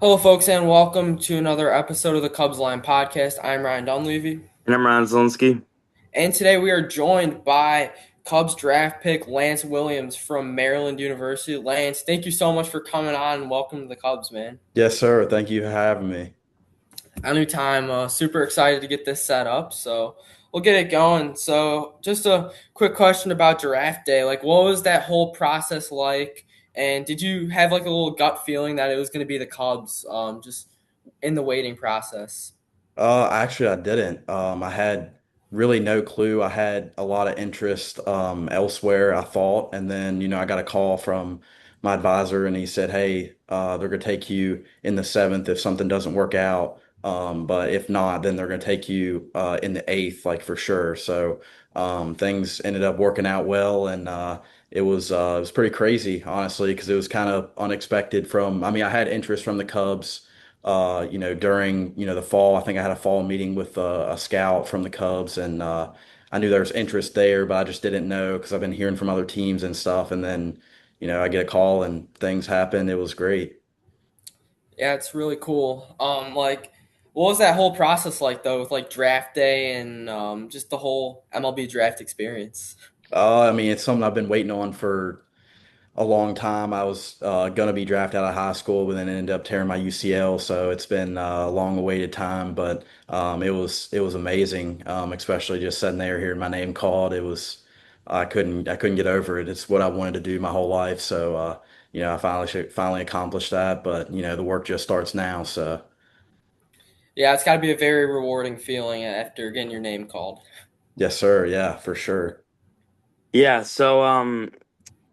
Hello, folks, and welcome to another episode of the Cubs Line podcast. I'm Ryan Dunleavy, And I'm Ron Zielinski. and today we are joined by Cubs draft pick Lance Williams from Maryland University. Lance, thank you so much for coming on and welcome to the Cubs, man. Yes, sir. Thank you for having me. Anytime, super excited to get this set up, so we'll get it going. So, just a quick question about draft day. Like, what was that whole process like? And did you have like a little gut feeling that it was going to be the Cubs, just in the waiting process? Actually, I didn't. I had really no clue. I had a lot of interest elsewhere, I thought, and then I got a call from my advisor, and he said, "Hey, they're gonna take you in the seventh if something doesn't work out. But if not, then they're gonna take you in the eighth, like for sure." So things ended up working out well, and it was pretty crazy, honestly, because it was kind of unexpected. I mean, I had interest from the Cubs during, the fall. I think I had a fall meeting with a scout from the Cubs, and I knew there was interest there, but I just didn't know because I've been hearing from other teams and stuff. And then, I get a call and things happen. It was great. Yeah, it's really cool. Like, what was that whole process like though, with like draft day and just the whole MLB draft experience? I mean, it's something I've been waiting on for a long time. I was gonna be drafted out of high school, but then ended up tearing my UCL. So it's been a long awaited time, but it was amazing. Especially just sitting there hearing my name called. I couldn't get over it. It's what I wanted to do my whole life. So I finally accomplished that. But the work just starts now. So Yeah, it's got to be a very rewarding feeling after getting your name called. yes, sir. Yeah, for sure. Yeah, so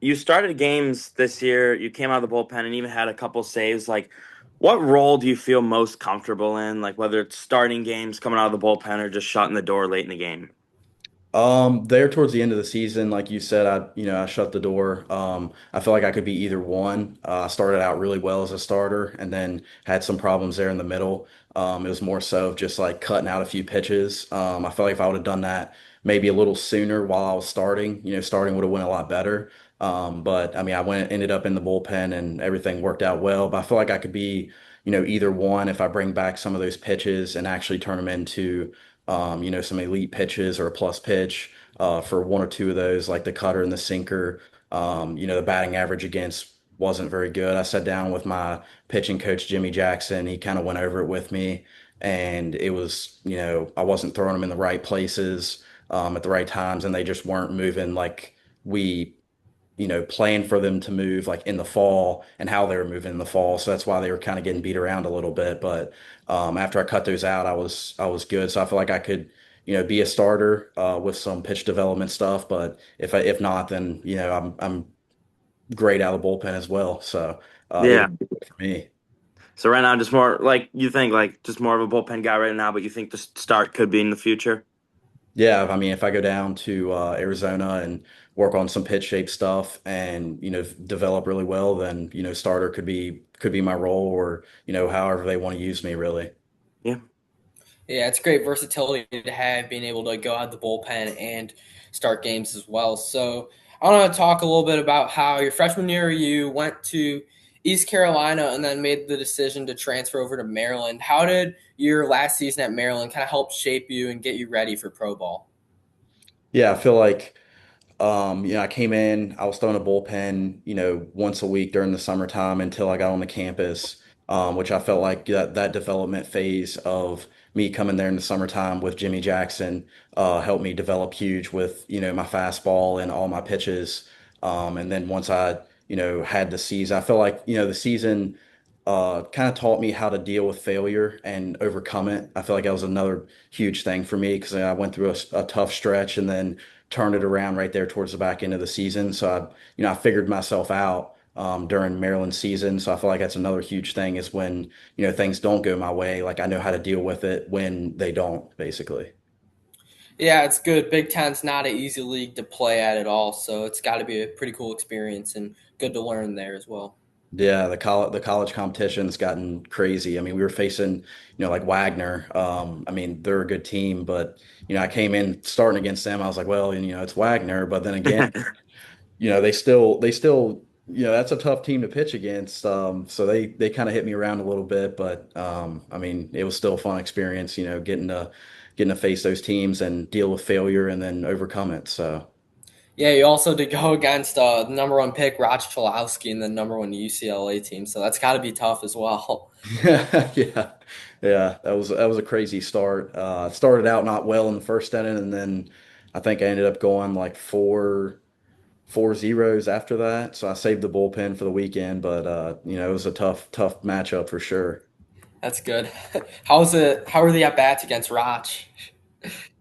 you started games this year, you came out of the bullpen and even had a couple saves. Like, what role do you feel most comfortable in? Like, whether it's starting games, coming out of the bullpen, or just shutting the door late in the game? There towards the end of the season, like you said, I shut the door. I feel like I could be either one. I started out really well as a starter and then had some problems there in the middle. It was more so of just like cutting out a few pitches. I feel like if I would have done that maybe a little sooner while I was starting, starting would have went a lot better. But I mean, ended up in the bullpen and everything worked out well. But I feel like I could be, either one if I bring back some of those pitches and actually turn them into some elite pitches or a plus pitch for one or two of those, like the cutter and the sinker. The batting average against wasn't very good. I sat down with my pitching coach, Jimmy Jackson. He kind of went over it with me, and it was, I wasn't throwing them in the right places at the right times, and they just weren't moving like we plan for them to move like in the fall and how they were moving in the fall. So that's why they were kind of getting beat around a little bit. But after I cut those out, I was good. So I feel like I could, be a starter with some pitch development stuff. But if not, then I'm great out of the bullpen as well. So it Yeah. was good for me. So right now, just more like you think, like just more of a bullpen guy right now, but you think the start could be in the future? Yeah, I mean, if I go down to Arizona and work on some pitch shape stuff and develop really well, then starter could be my role, or however they want to use me really. Yeah. Yeah, it's great versatility to have, being able to go out the bullpen and start games as well. So I want to talk a little bit about how your freshman year you went to East Carolina and then made the decision to transfer over to Maryland. How did your last season at Maryland kind of help shape you and get you ready for pro ball? Yeah, I feel like I came in, I was throwing a bullpen, once a week during the summertime until I got on the campus, which I felt like that development phase of me coming there in the summertime with Jimmy Jackson helped me develop huge with, my fastball and all my pitches. And then once I, had the season, I felt like, the season kind of taught me how to deal with failure and overcome it. I feel like that was another huge thing for me because I went through a tough stretch and then turned it around right there towards the back end of the season. So I figured myself out during Maryland season. So I feel like that's another huge thing is when, things don't go my way, like I know how to deal with it when they don't, basically. Yeah, it's good. Big Ten's not an easy league to play at all, so it's got to be a pretty cool experience and good to learn there as well. Yeah, the college competition's gotten crazy. I mean, we were facing, like Wagner. I mean, they're a good team, but I came in starting against them. I was like, well, it's Wagner, but then again, they still that's a tough team to pitch against. So they kind of hit me around a little bit, but I mean, it was still a fun experience, getting to face those teams and deal with failure and then overcome it. So Yeah, you also did go against the number one pick, Rod Chalowski, and the number one UCLA team. So that's got to be tough as well. yeah, yeah, that was a crazy start. Started out not well in the first inning, and then I think I ended up going like four zeros after that. So I saved the bullpen for the weekend, but it was a tough matchup for sure. That's good. How's it? How are the at bats against Roch?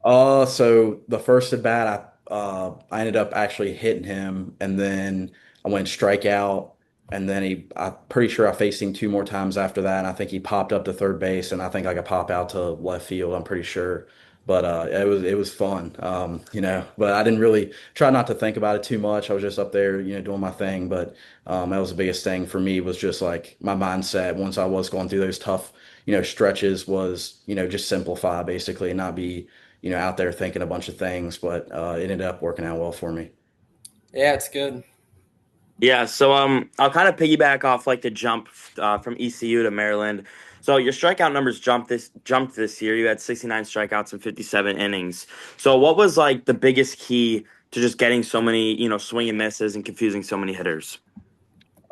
So the first at bat, I ended up actually hitting him, and then I went strikeout, and then I'm pretty sure I faced him two more times after that, and I think he popped up to third base, and I think I could pop out to left field. I'm pretty sure, but it was fun, But I didn't really try not to think about it too much. I was just up there, doing my thing. But that was the biggest thing for me was just like my mindset once I was going through those tough, stretches was, just simplify basically and not be out there thinking a bunch of things, but it ended up working out well for me. Yeah, it's good. Yeah, so I'll kind of piggyback off like the jump from ECU to Maryland. So your strikeout numbers jumped this year. You had 69 strikeouts in 57 innings. So what was like the biggest key to just getting so many, swing and misses and confusing so many hitters?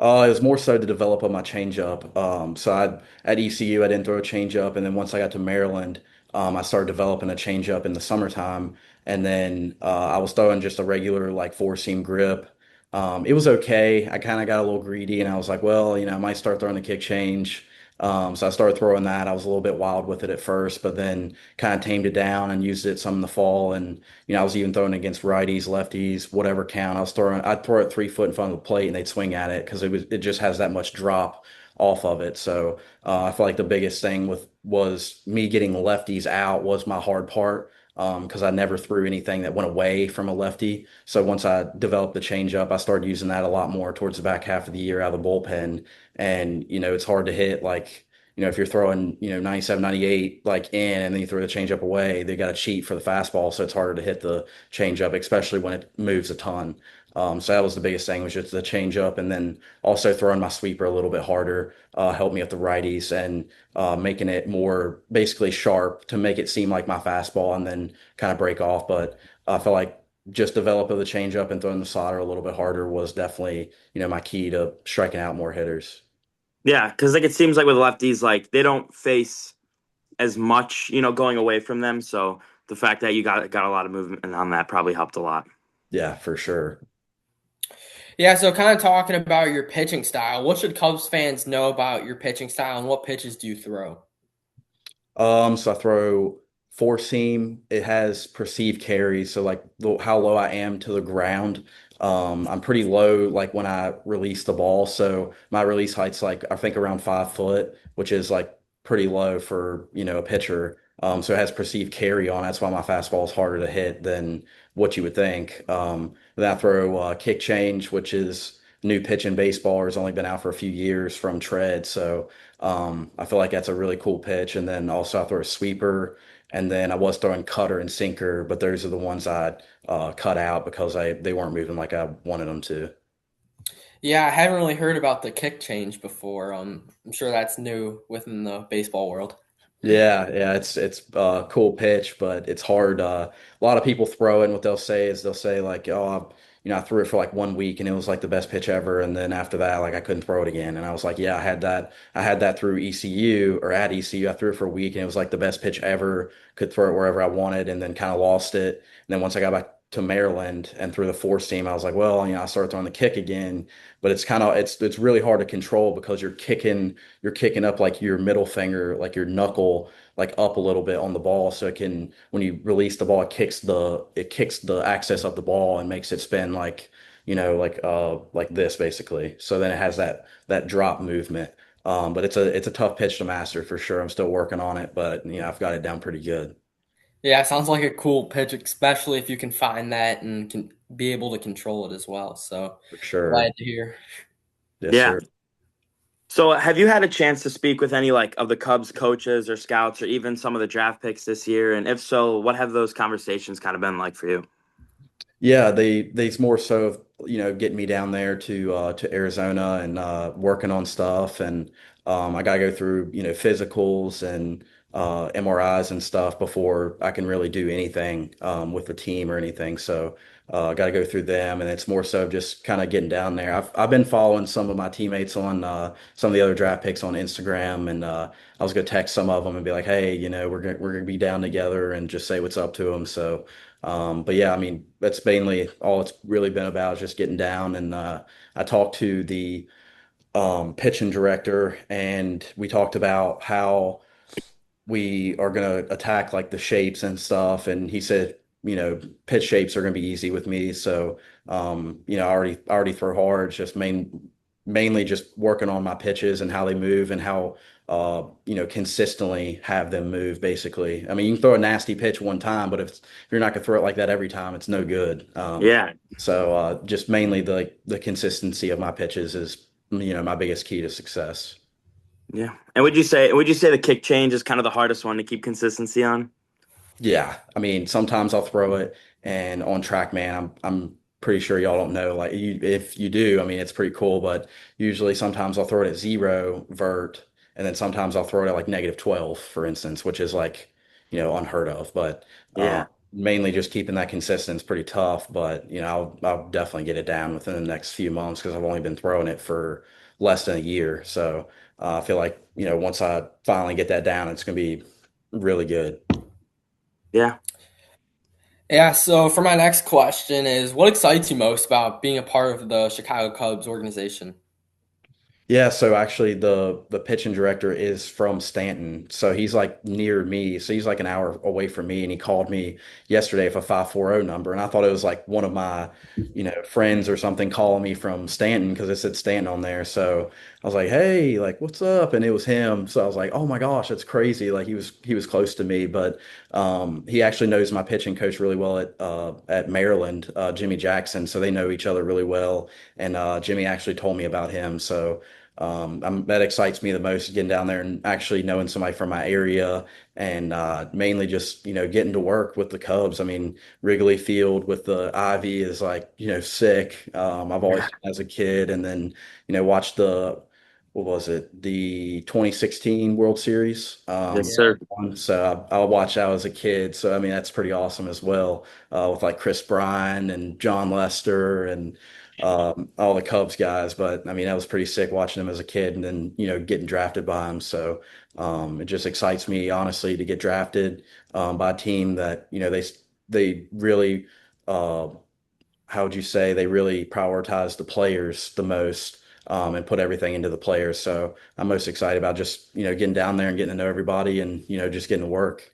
It was more so to develop on my changeup. So at ECU, I didn't throw a changeup, and then once I got to Maryland, I started developing a changeup in the summertime, and then I was throwing just a regular like four seam grip. It was okay. I kind of got a little greedy, and I was like, well, I might start throwing the kick change. So I started throwing that. I was a little bit wild with it at first, but then kind of tamed it down and used it some in the fall. And I was even throwing against righties, lefties, whatever count. I'd throw it 3 foot in front of the plate and they'd swing at it because it just has that much drop off of it. So I feel like the biggest thing was me getting lefties out was my hard part. Because I never threw anything that went away from a lefty. So once I developed the changeup, I started using that a lot more towards the back half of the year out of the bullpen. And, it's hard to hit like, if you're throwing, 97, 98 like in and then you throw the changeup away, they got to cheat for the fastball. So it's harder to hit the changeup, especially when it moves a ton. So that was the biggest thing was just the changeup and then also throwing my sweeper a little bit harder, helped me with the righties and making it more basically sharp to make it seem like my fastball and then kind of break off. But I feel like just developing the changeup and throwing the solder a little bit harder was definitely, my key to striking out more hitters. Yeah, because like it seems like with lefties, like they don't face as much, going away from them. So the fact that you got a lot of movement on that probably helped a lot. Yeah, for sure. Yeah, so kind of talking about your pitching style, what should Cubs fans know about your pitching style and what pitches do you throw? So I throw four seam. It has perceived carries, so like how low I am to the ground. I'm pretty low like when I release the ball. So my release height's like I think around 5 foot, which is like pretty low for, a pitcher. So it has perceived carry on. That's why my fastball is harder to hit than what you would think. Then I throw kick change, which is new pitch in baseball, or has only been out for a few years from tread. So I feel like that's a really cool pitch. And then also I throw a sweeper, and then I was throwing cutter and sinker, but those are the ones I cut out because they weren't moving like I wanted them to. Yeah, I haven't really heard about the kick change before. I'm sure that's new within the baseball world. Yeah, yeah, it's a cool pitch, but it's hard. A lot of people throw it, and what they'll say is they'll say like, "Oh, I threw it for like 1 week, and it was like the best pitch ever." And then after that, like I couldn't throw it again. And I was like, "Yeah, I had that. I had that through ECU or at ECU. I threw it for a week, and it was like the best pitch ever. Could throw it wherever I wanted, and then kind of lost it. And then once I got back to Maryland and through the four seam, I was like, well, I started throwing the kick again, but it's really hard to control because you're kicking up like your middle finger, like your knuckle, like up a little bit on the ball. So it can, when you release the ball, it kicks the axis of the ball and makes it spin like, like this basically. So then it has that drop movement. But it's a tough pitch to master for sure. I'm still working on it, but I've got it down pretty good Yeah, sounds like a cool pitch, especially if you can find that and can be able to control it as well. So for sure. glad to hear. Yes, Yeah. sir. So have you had a chance to speak with any like of the Cubs coaches or scouts or even some of the draft picks this year? And if so, what have those conversations kind of been like for you? Yeah, they more so have getting me down there to Arizona and working on stuff. And I got to go through, physicals and MRIs and stuff before I can really do anything with the team or anything. So I got to go through them, and it's more so just kind of getting down there. I've been following some of my teammates on some of the other draft picks on Instagram, and I was gonna text some of them and be like, hey, we're gonna be down together and just say what's up to them. So. But yeah, I mean, that's mainly all it's really been about is just getting down. And I talked to the pitching director, and we talked about how we are going to attack like the shapes and stuff. And he said, pitch shapes are going to be easy with me. So, I already throw hard. It's just mainly just working on my pitches and how they move and how, consistently have them move basically. I mean, you can throw a nasty pitch one time, but if you're not going to throw it like that every time, it's no good. Yeah. So just mainly the consistency of my pitches is, my biggest key to success. Yeah. And would you say the kick change is kind of the hardest one to keep consistency on? Yeah, I mean, sometimes I'll throw it, and on TrackMan, I'm pretty sure y'all don't know. Like, if you do, I mean, it's pretty cool. But usually, sometimes I'll throw it at 0 vert, and then sometimes I'll throw it at like -12, for instance, which is like, unheard of. But Yeah. mainly just keeping that consistent is pretty tough. But I'll definitely get it down within the next few months because I've only been throwing it for less than a year. So I feel like once I finally get that down, it's gonna be really good. Yeah. Yeah, so for my next question is what excites you most about being a part of the Chicago Cubs organization? Yeah, so actually the pitching director is from Stanton. So he's like near me. So he's like an hour away from me, and he called me yesterday with a 540 number, and I thought it was like one of my, friends or something calling me from Stanton because it said Stanton on there. So I was like, "Hey, like what's up?" And it was him. So I was like, "Oh my gosh, that's crazy." Like he was close to me, but he actually knows my pitching coach really well at Maryland, Jimmy Jackson. So they know each other really well, and Jimmy actually told me about him. So that excites me the most, getting down there and actually knowing somebody from my area, and mainly just getting to work with the Cubs. I mean, Wrigley Field with the ivy is like sick. I've always Yeah. been as a kid, and then watched the what was it, the 2016 World Series. Yes, sir. So I watched that as a kid. So I mean, that's pretty awesome as well, with like Chris Bryan and John Lester and all the Cubs guys. But I mean, that was pretty sick watching them as a kid, and then getting drafted by them. So it just excites me honestly to get drafted by a team that they really how would you say, they really prioritize the players the most, and put everything into the players. So I'm most excited about just getting down there and getting to know everybody, and just getting to work.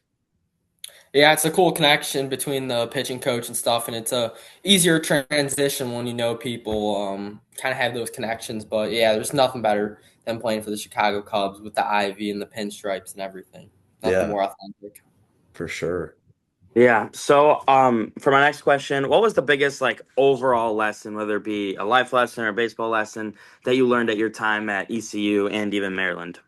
Yeah, it's a cool connection between the pitching coach and stuff, and it's a easier transition when you know people, kind of have those connections. But yeah, there's nothing better than playing for the Chicago Cubs with the ivy and the pinstripes and everything. Nothing Yeah, more authentic. for sure. Yeah. So, for my next question, what was the biggest like overall lesson, whether it be a life lesson or a baseball lesson, that you learned at your time at ECU and even Maryland?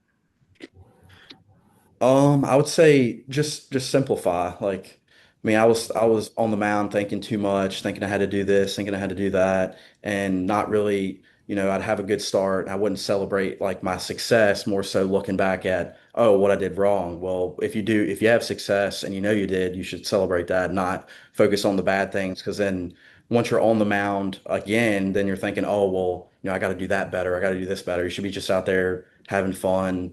I would say just simplify. Like, I mean, I was on the mound thinking too much, thinking I had to do this, thinking I had to do that, and not really, I'd have a good start. I wouldn't celebrate like my success, more so looking back at, oh, what I did wrong. Well, if you have success and you know you did, you should celebrate that, not focus on the bad things, because then once you're on the mound again, then you're thinking, oh, well, I got to do that better. I got to do this better. You should be just out there having fun,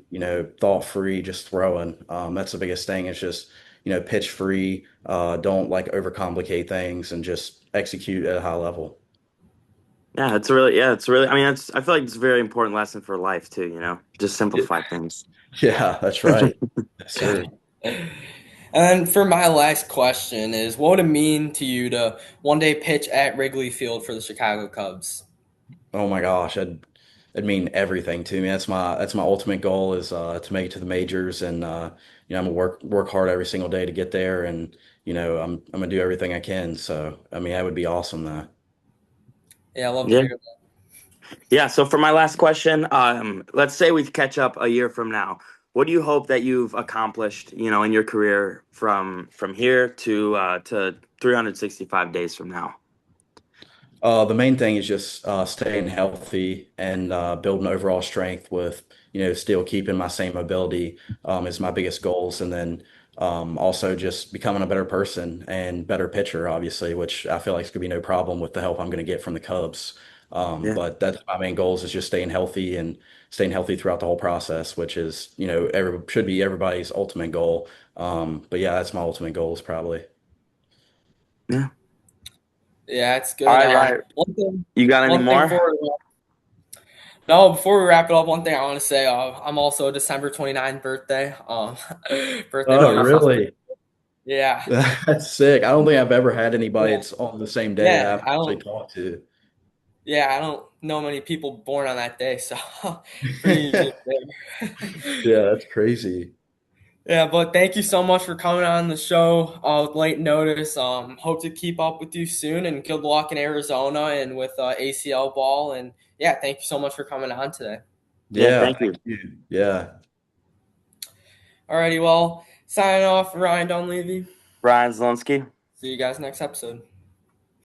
thought free, just throwing. That's the biggest thing. It's just, pitch free. Don't like overcomplicate things and just execute at a high level. Yeah, it's really, I mean, I feel like it's a very important lesson for life too, just Yeah, simplify things. yeah, that's right. Yes, sir. And for my last question is, what would it mean to you to one day pitch at Wrigley Field for the Chicago Cubs? Oh my gosh, that'd mean everything to me. That's my ultimate goal is to make it to the majors, and I'm gonna work hard every single day to get there, and I'm gonna do everything I can. So I mean, that would be awesome. Though. Yeah, I love to Yeah. hear that. Yeah. So for my last question, let's say we catch up a year from now. What do you hope that you've accomplished, in your career from here to 365 days from now? The main thing is just staying healthy and building overall strength with, still keeping my same mobility is my biggest goals. And then also just becoming a better person and better pitcher, obviously, which I feel like is going to be no problem with the help I'm going to get from the Cubs. Yeah. But that's my main goals is just staying healthy and staying healthy throughout the whole process, which is, should be everybody's ultimate goal. But yeah, that's my ultimate goals probably. Yeah. Yeah, it's All good. right, Ryan. One thing, You got any one thing more? for no, before we wrap it up, one thing I want to say, I'm also a December 29th birthday. Birthday Oh, boy. really? Yeah, That's sick. I don't think I've ever had anybody yeah, that's on the same day that yeah. I've actually talked to. I don't know many people born on that day, so pretty unique there. Yeah, that's crazy. Yeah, but thank you so much for coming on the show with late notice. Hope to keep up with you soon, and good luck in Arizona and with ACL ball. And yeah, thank you so much for coming on today. Yeah, Yeah, thank thank you. you. Yeah. Alrighty, well, signing off, Ryan Dunleavy. Ryan Zelensky. See you guys next episode.